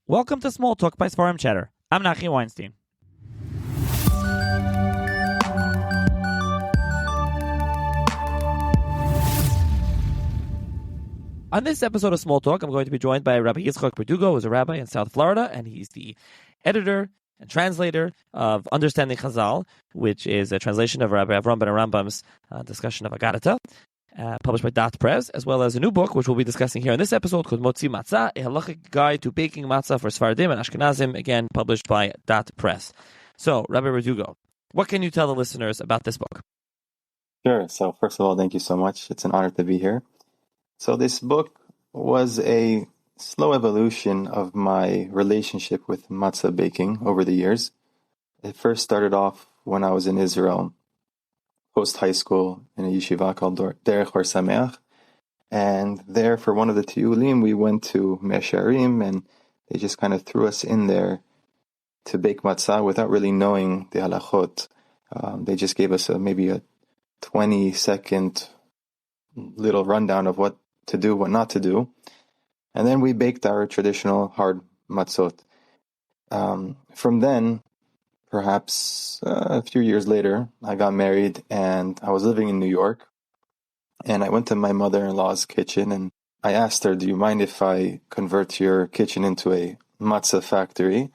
Welcome to SmallTalk by Sfarim Chatter. I'm Nachi Weinstein. On this episode of SmallTalk, I'm going to be joined by Rabbi Yitzhak Berdugo, who's a rabbi in South Florida, and he's the editor and translator of Understanding Chazal, which is a translation of Rabbi Avram ben Arambam's discussion of Agadata, published by Dat Press, as well as a new book, which we'll be discussing here in this episode, called Matza, a halachic guide to baking matzah for Sephardim and Ashkenazim, again, published by Dat Press. So, Rabbi Berdugo, what can you tell the listeners about this book? Sure. So, first of all, thank you so much. It's an honor to be here. So, this book was a slow evolution of my relationship with matzah baking over the years. It first started off when I was in Israel, post-high school, in a yeshiva called Derech Or Sameach. And there, for one of the tiyulim, we went to Mesharim, and they just kind of threw us in there to bake matzah without really knowing the halachot. They just gave us maybe a 20-second little rundown of what to do, what not to do. And then we baked our traditional hard matzot. From then, perhaps a few years later, I got married and I was living in New York. And I went to my mother-in-law's kitchen and I asked her, do you mind if I convert your kitchen into a matzah factory?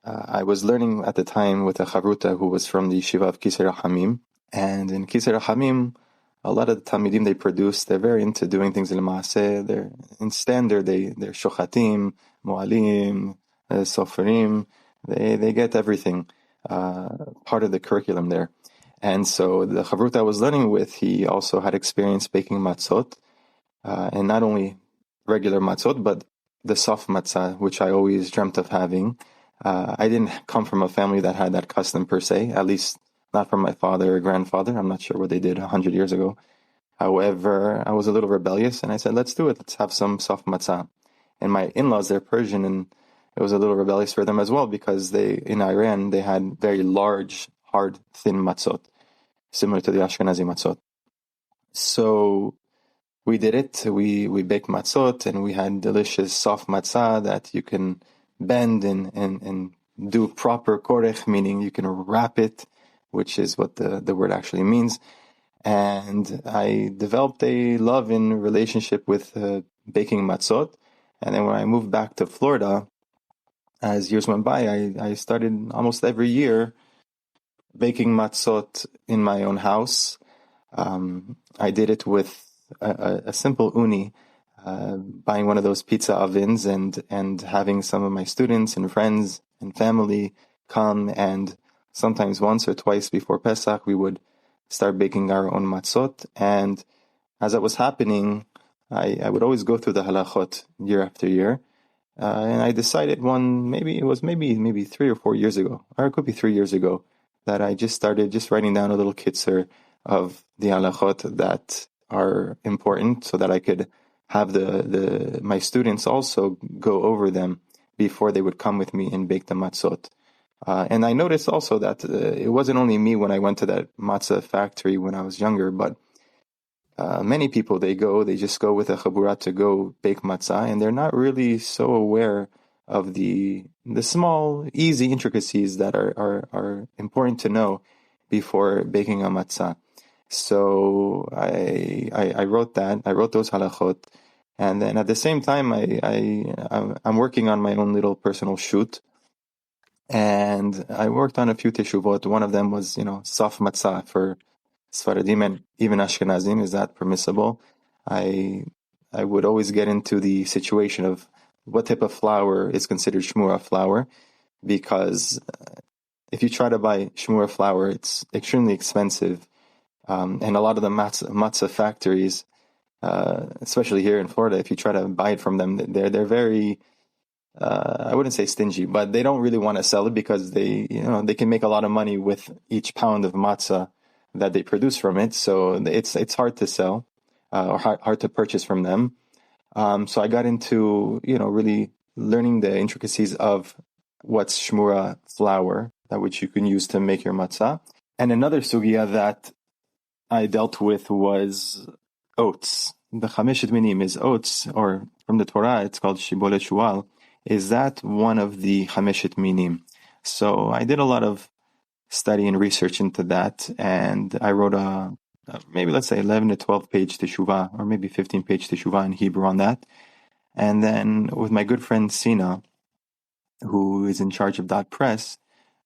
I was learning at the time with a chavruta who was from the yeshiva of Kisei Rahamim. And in Kisei Rahamim, a lot of the Talmidim they produce, they're very into doing things in Maaseh. They're in standard, they're shochatim, moalim, soferim. They get everything, part of the curriculum there. And so the chavruta I was learning with, he also had experience baking matzot, and not only regular matzot, but the soft matzah, which I always dreamt of having. I didn't come from a family that had that custom per se, at least not from my father or grandfather. I'm not sure what they did 100 years ago. However, I was a little rebellious, and I said, let's do it. Let's have some soft matzah. And my in-laws, they're Persian, and it was a little rebellious for them as well, because in Iran, they had very large, hard, thin matzot, similar to the Ashkenazi matzot. So we did it. We baked matzot, and we had delicious soft matzah that you can bend and do proper korech, meaning you can wrap it, which is what the word actually means. And I developed a love and relationship with baking matzot. And then when I moved back to Florida, as years went by, I started almost every year baking matzot in my own house. I did it with a simple uni, buying one of those pizza ovens and having some of my students and friends and family come, and sometimes once or twice before Pesach, we would start baking our own matzot. And as that was happening, I would always go through the halachot year after year. And I decided maybe 3 or 4 years ago, or it could be 3 years ago, that I just started writing down a little kitzur of the halachot that are important, so that I could have my students also go over them before they would come with me and bake the matzot. And I noticed also that it wasn't only me when I went to that matzah factory when I was younger, but many people, they just go with a chabura to go bake matzah, and they're not really so aware of the small, easy intricacies that are important to know before baking a matzah. So I wrote those halachot, and then at the same time I'm working on my own little personal shoot. And I worked on a few teshuvot. One of them was, soft matzah for Sfaradim and even Ashkenazim. Is that permissible? I would always get into the situation of what type of flour is considered shmura flour, because if you try to buy shmura flour, it's extremely expensive. And a lot of the matzah factories, especially here in Florida, if you try to buy it from them, they're very... I wouldn't say stingy, but they don't really want to sell it, because they can make a lot of money with each pound of matzah that they produce from it. So it's hard to sell, or hard to purchase from them. So I got into, really learning the intricacies of what's shmura flour, that which you can use to make your matzah. And another sugya that I dealt with was oats. The Chameshet Minim is oats, or from the Torah, it's called shibolet shual. is that one of the Hameshet Minim? So I did a lot of study and research into that, and I wrote maybe let's say 11 to 12 page teshuvah, or maybe 15 page teshuvah in Hebrew on that. And then with my good friend Sina, who is in charge of Dot Press,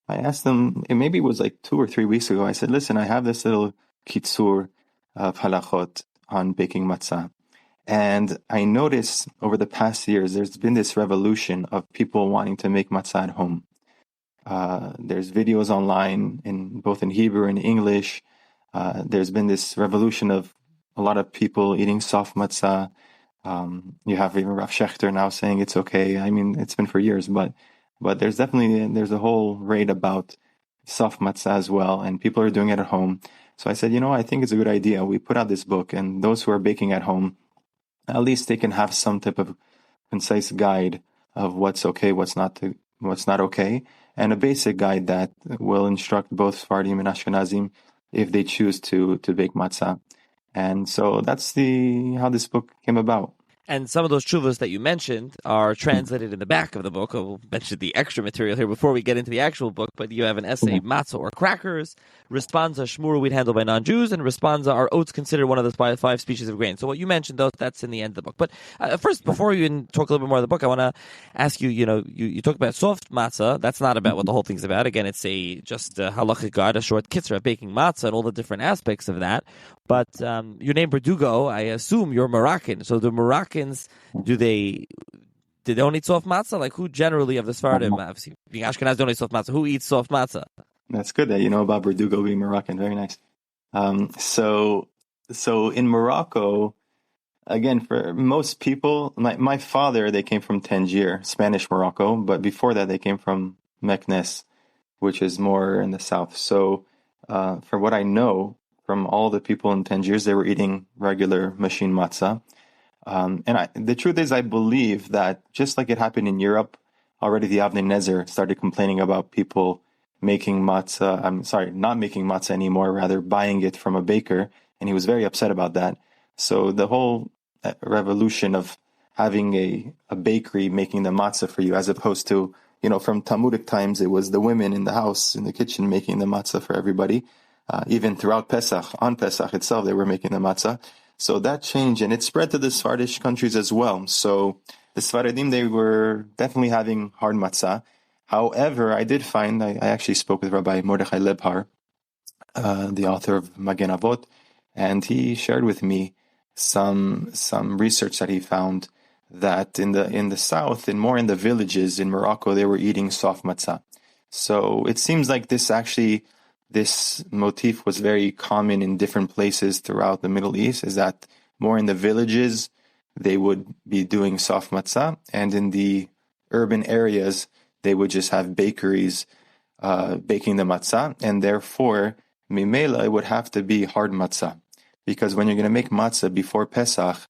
I asked them, maybe it was like 2 or 3 weeks ago, I said, listen, I have this little kitzur of halachot on baking matzah. And I noticed over the past years, there's been this revolution of people wanting to make matzah at home. There's videos online, both in Hebrew and English. There's been this revolution of a lot of people eating soft matzah. You have even Rav Shechter now saying it's okay. I mean, it's been for years, but there's a whole rate about soft matzah as well, and people are doing it at home. So I said, I think it's a good idea. We put out this book, and those who are baking at home, at least they can have some type of concise guide of what's okay, what's not okay, and a basic guide that will instruct both Sephardim and Ashkenazim if they choose to bake matzah. And so that's how this book came about. And some of those tshuvos that you mentioned are translated in the back of the book. I'll mention the extra material here before we get into the actual book, but you have an essay, Matza or Crackers, Responza, Shmura wheat handled by non-Jews, and Responza, are oats considered one of the 5 species of grain. So what you mentioned, that's in the end of the book. But first, before you talk a little bit more of the book, I want to ask you, you talked about soft matzah. That's not about what the whole thing's about. Again, it's just a halachic guide, a short kitzur of baking matzah and all the different aspects of that. But your name Berdugo, I assume you're Moroccan. So the Moroccans, do they don't eat soft matzah? Like, who generally of the Sephardim, obviously being Ashkenaz, don't eat soft matzah? Who eats soft matzah? That's good that you know about Berdugo being Moroccan. Very nice. So in Morocco, again, for most people, my father, they came from Tangier, Spanish Morocco, but before that they came from Meknes, which is more in the south. So for what I know, from all the people in Tangiers, they were eating regular machine matzah. The truth is, I believe that just like it happened in Europe, already the Avnei Nezer started complaining about people making matzah. I'm sorry, not making matzah anymore, rather buying it from a baker. And he was very upset about that. So the whole revolution of having a bakery making the matzah for you, as opposed to, from Talmudic times, it was the women in the house, in the kitchen, making the matzah for everybody. Even throughout Pesach, on Pesach itself, they were making the matzah. So that changed, and it spread to the Sephardic countries as well. So the Sephardim, they were definitely having hard matzah. However, I did find, I actually spoke with Rabbi Mordechai Lebhar, the author of Magen Avot, and he shared with me some research that he found that in the south, and more in the villages in Morocco, they were eating soft matzah. So it seems like this motif was very common in different places throughout the Middle East, is that more in the villages, they would be doing soft matzah, and in the urban areas, they would just have bakeries baking the matzah, and therefore, mimela, it would have to be hard matzah. Because when you're going to make matzah before Pesach,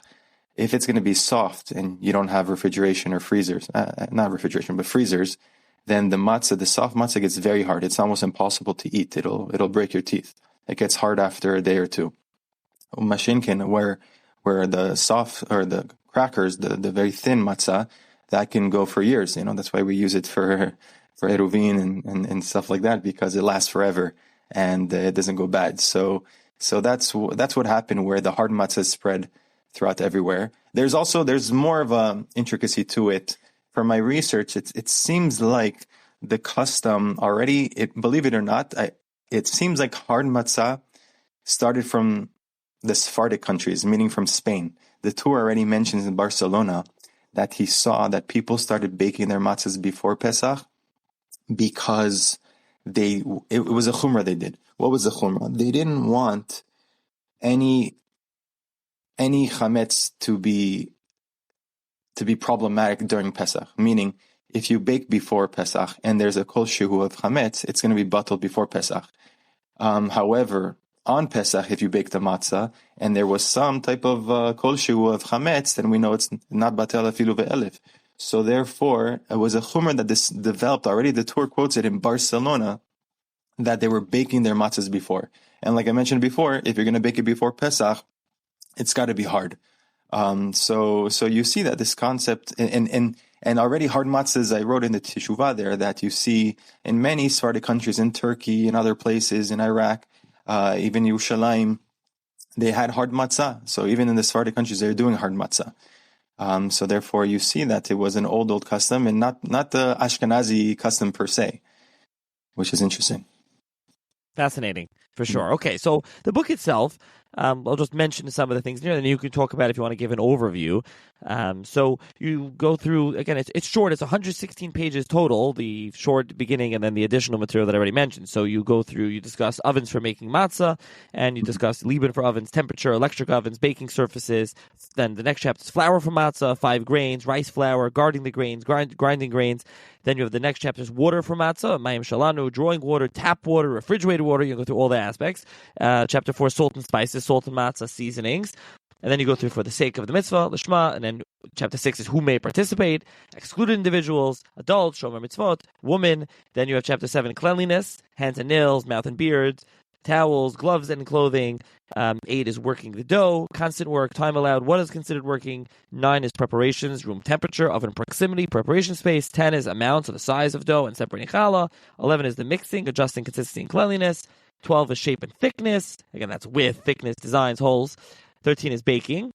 if it's going to be soft and you don't have refrigeration or freezers, not refrigeration, but freezers, then the soft matzah gets very hard. It's almost impossible to eat. It'll break your teeth. It gets hard after a day or two. Mashinkin, where the soft, or the crackers, the very thin matzah, that can go for years. That's why we use it for eruvin and stuff like that, because it lasts forever and it doesn't go bad. So that's what happened, where the hard matzah spread throughout everywhere. There's more of a intricacy to it. From my research, it seems like the custom already, believe it or not, it seems like hard matzah started from the Sephardic countries, meaning from Spain. The Tur already mentions in Barcelona that he saw that people started baking their matzahs before Pesach because it was a chumrah they did. What was the chumrah? They didn't want any chametz to be problematic during Pesach, meaning if you bake before Pesach and there's a kol shehu of chametz, it's going to be bottled before Pesach. However, on Pesach, if you bake the matzah and there was some type of kol shehu of chametz, then we know it's not batel afilu ve'elif. So therefore, it was a chumrah that this developed already. The Tur quotes it in Barcelona that they were baking their matzahs before. And like I mentioned before, if you're going to bake it before Pesach, it's got to be hard. So you see that this concept, and And already hard matzahs, I wrote in the Teshuvah there that you see in many Sephardic countries, in Turkey, in other places, in Iraq, even Yerushalayim, they had hard matzah. So even in the Sephardic countries, they're doing hard matzah. So therefore, you see that it was an old custom and not the Ashkenazi custom per se, which is interesting. Fascinating, for sure. Okay, so the book itself, I'll just mention some of the things here, and you can talk about it if you want to give an overview. So you go through, again, it's short. It's 116 pages total, the short beginning and then the additional material that I already mentioned. So you go through, you discuss ovens for making matzah, and you discuss Lieben for ovens, temperature, electric ovens, baking surfaces. Then the next chapter is flour for matzah, 5 grains, rice flour, guarding the grains, grinding grains. Then you have the next chapter is water for matzah, mayim shalanu, drawing water, tap water, refrigerated water. You go through all the aspects. Chapter 4, salt and spices, salt and matzah, seasonings. And then you go through for the sake of the mitzvah, lishma. And then chapter 6 is who may participate, excluded individuals, adults, shomer mitzvot, women. Then you have chapter 7, cleanliness, hands and nails, mouth and beards, towels, gloves and clothing. 8 is working the dough, constant work, time allowed, what is considered working. 9 is preparations, room temperature, oven proximity, preparation space. 10 is amounts of the size of dough and separating challah. 11 is the mixing, adjusting consistency and cleanliness. 12 is shape and thickness. Again, that's width, thickness, designs, holes. 13 is baking.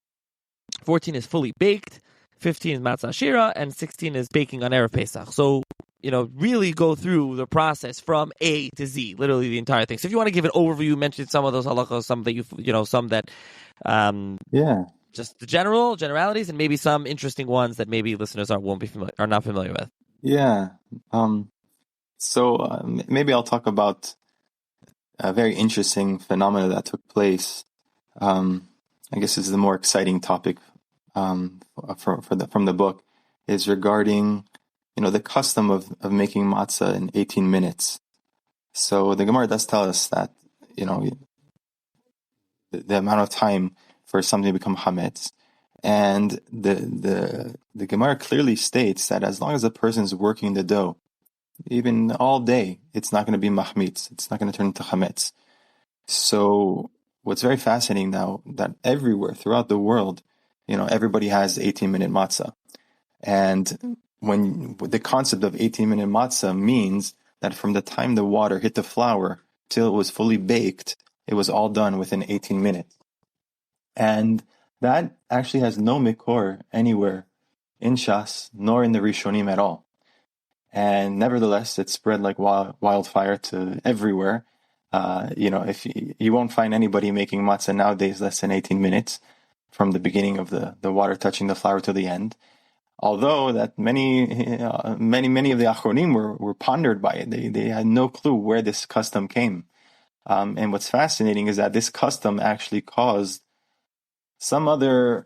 14 is fully baked. 15 is matzah shira. And 16 is baking on Erev Pesach. So, really go through the process from A to Z, literally the entire thing. So if you want to give an overview, mention some of those halachos, some that some that, just the generalities, and maybe some interesting ones that maybe listeners are not familiar with. Yeah. So maybe I'll talk about a very interesting phenomena that took place. I guess this is the more exciting topic from the book, is regarding the custom of making matzah in 18 minutes. So the Gemara does tell us that the amount of time for something to become chametz, and the Gemara clearly states that as long as a person is working the dough, even all day, it's not going to be mahmitz. It's not going to turn into chametz. So what's very fascinating now, that everywhere throughout the world, everybody has 18-minute matzah. And when the concept of 18-minute matzah means that from the time the water hit the flour till it was fully baked, it was all done within 18 minutes. And that actually has no mikor anywhere in Shas, nor in the Rishonim at all. And nevertheless, it spread like wildfire to everywhere. If you won't find anybody making matzah nowadays less than 18 minutes from the beginning of the water touching the flour to the end. Although that many of the Achronim were pondered by it. They had no clue where this custom came. And what's fascinating is that this custom actually caused some other,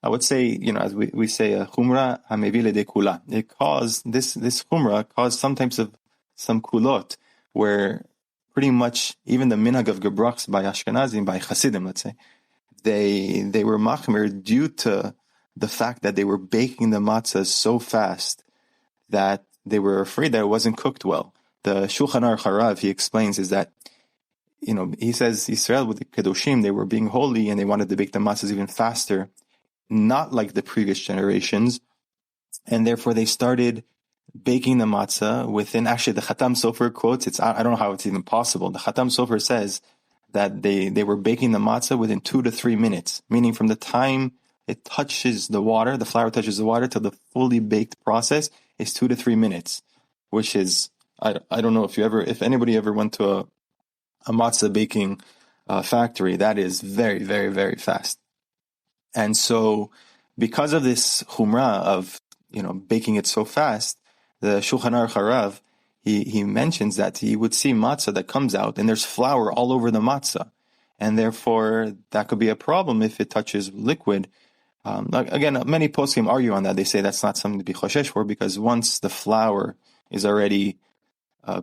I would say, as we say, chumra hamevile de kula. It caused, this chumra caused some types of some kulot, where pretty much even the minhag of gebrachs by Ashkenazim, by Hasidim, let's say, they were machmir due to the fact that they were baking the matzah so fast that they were afraid that it wasn't cooked well. The Shulchan Aruch Harav, he explains, is that, he says Israel with the Kedoshim, they were being holy and they wanted to bake the matzahs even faster, not like the previous generations, and therefore they started baking the matzah within, actually the Khatam Sofer quotes, I don't know how it's even possible. The Khatam Sofer says that they were baking the matzah within 2 to 3 minutes, meaning from the time it touches the water, the flour touches the water, till the fully baked process is 2 to 3 minutes, which is, I don't know if anybody ever went to a matzah baking factory, that is very, very, very fast. And so because of this chumrah of, baking it so fast, the Shulchan Aruch Harav, he mentions that he would see matzah that comes out and there's flour all over the matzah. And therefore that could be a problem if it touches liquid. Again, many poskim argue on that. They say that's not something to be choshesh for, because once the flour is already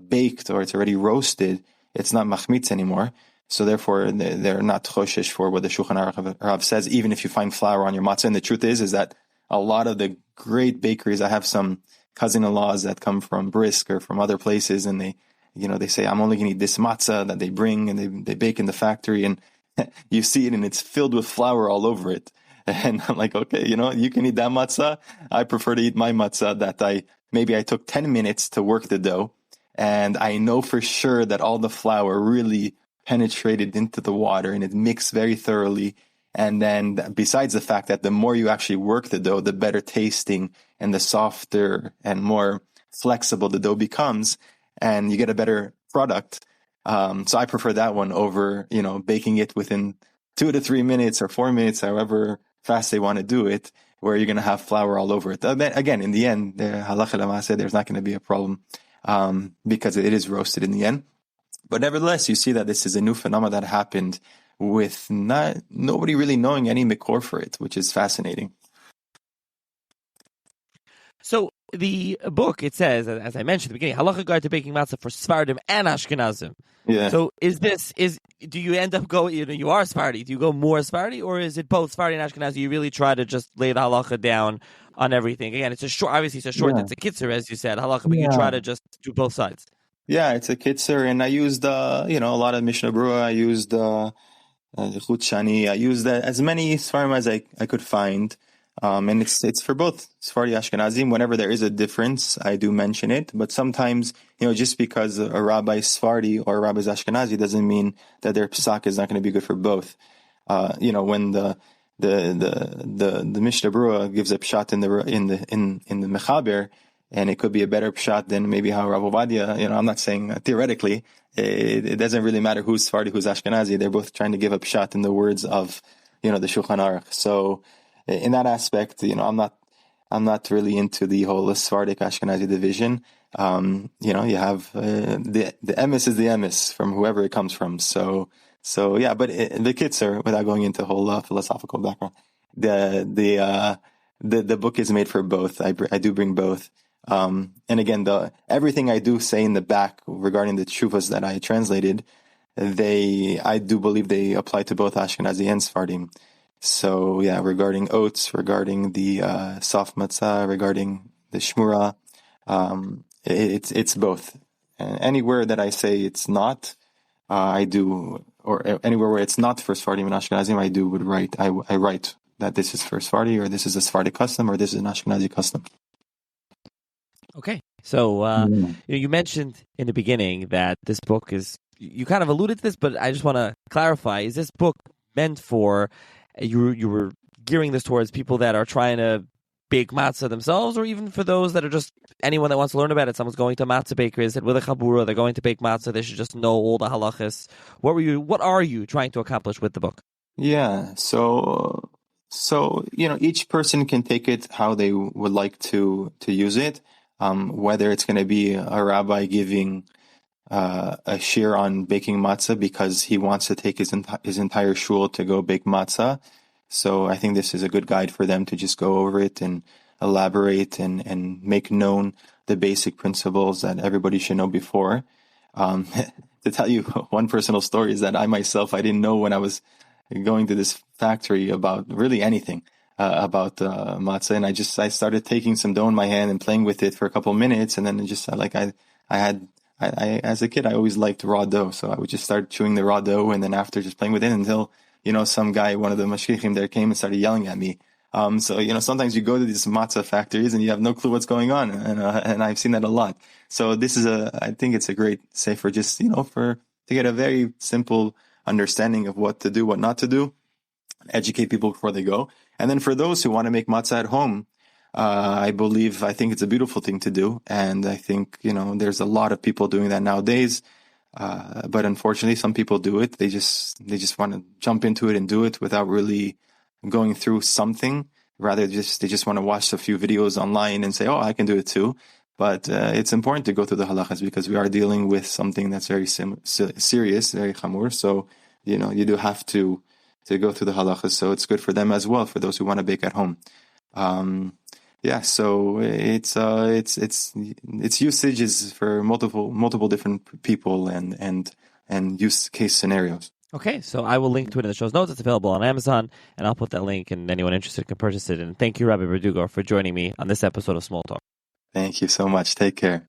baked or it's already roasted, it's not machmitz anymore. So therefore, they're not choshesh for what the Shulchan Aruch Harav says, even if you find flour on your matzah. And the truth is that a lot of the great bakeries, I have some cousin-in-laws that come from Brisk or from other places, and they say, I'm only going to eat this matzah that they bring, and they bake in the factory, and you see it, and it's filled with flour all over it. And I'm like, okay, you can eat that matzah. I prefer to eat my matzah that I took 10 minutes to work the dough. And I know for sure that all the flour really penetrated into the water and it mixed very thoroughly. And then besides the fact that the more you actually work the dough, the better tasting and the softer and more flexible the dough becomes, and you get a better product. So I prefer that one over, baking it within 2 to 3 minutes or 4 minutes, however fast they want to do it, where you're going to have flour all over it. Again, in the end, halacha l'maaseh, there's not going to be a problem because it is roasted in the end. But nevertheless, you see that this is a new phenomenon that happened with nobody really knowing any mikor for it, which is fascinating. So the book, it says, as I mentioned at the beginning, halacha guide to baking matzah for Sephardim and Ashkenazim. Yeah. So do you end up going, you are Sephardi, do you go more Sephardi, or is it both Sephardi and Ashkenazi? You really try to just lay the halacha down on everything. Again, it's a short, obviously it's a short, it's a kitzer, as you said, halacha, but you try to just do both sides. Yeah, it's a kitzer, and I used, a lot of Mishnah Berurah. I used Chut Shani. I used as many Sfarim as I could find. And it's for both Sephardi Ashkenazim. Whenever there is a difference, I do mention it. But sometimes, just because a rabbi is Sephardi or a rabbi is Ashkenazi doesn't mean that their psak is not going to be good for both. When the Mishnah Berurah gives a pshat in the Mechaber, and it could be a better pshat than maybe how Rav Ovadia, I'm not saying theoretically, it doesn't really matter who's Sephardi, who's Ashkenazi. They're both trying to give a pshat in the words of, the Shulchan Aruch. So, in that aspect, I'm not really into the whole Sephardic Ashkenazi division. You have the emes is the emes from whoever it comes from. So yeah. But the kitzer, without going into a whole philosophical background, the book is made for both. I do bring both. And again, everything I do say in the back regarding the tshuvas that I translated, I do believe they apply to both Ashkenazi and Sephardim. So yeah, regarding oats, regarding the soft matzah, regarding the shmura, it's both. And anywhere that I say it's not, I do, or anywhere where it's not for Sephardim and Ashkenazim, I write that this is for Sephardi, or this is a Sephardic custom, or this is an Ashkenazi custom. Okay, so you mentioned in the beginning that this book is, you kind of alluded to this, but I just want to clarify, is this book meant for, you were gearing this towards people that are trying to bake matzah themselves, or even for those that are just anyone that wants to learn about it? Someone's going to matzah bakery, said with a chabura, they're going to bake matzah, they should just know all the halachos. What are you trying to accomplish with the book? Yeah, so each person can take it how they would like to use it. Whether it's going to be a rabbi giving a shir on baking matzah because he wants to take his entire shul to go bake matzah. So I think this is a good guide for them to just go over it and elaborate and make known the basic principles that everybody should know before. To tell you one personal story is that I didn't know when I was going to this factory about really anything about matzah, and I started taking some dough in my hand and playing with it for a couple of minutes, and then I as a kid, I always liked raw dough, so I would just start chewing the raw dough, and then after just playing with it until, some guy, one of the mashgichim there came and started yelling at me. So, sometimes you go to these matzah factories and you have no clue what's going on, and I've seen that a lot. So I think it's a great safer just, to get a very simple understanding of what to do, what not to do, educate people before they go. And then for those who want to make matzah at home, I think it's a beautiful thing to do. And I think, there's a lot of people doing that nowadays. But unfortunately, some people do it. They just want to jump into it and do it without really going through something. Rather, they just want to watch a few videos online and say, oh, I can do it too. But it's important to go through the halachas because we are dealing with something that's very serious, very chamur. So, you do have to go through the halachas. So it's good for them as well, for those who want to bake at home. So its usage is for multiple different people and use case scenarios. Okay, so I will link to it in the show's notes. It's available on Amazon, and I'll put that link, and anyone interested can purchase it. And thank you, Rabbi Berdugo, for joining me on this episode of Small Talk. Thank you so much. Take care.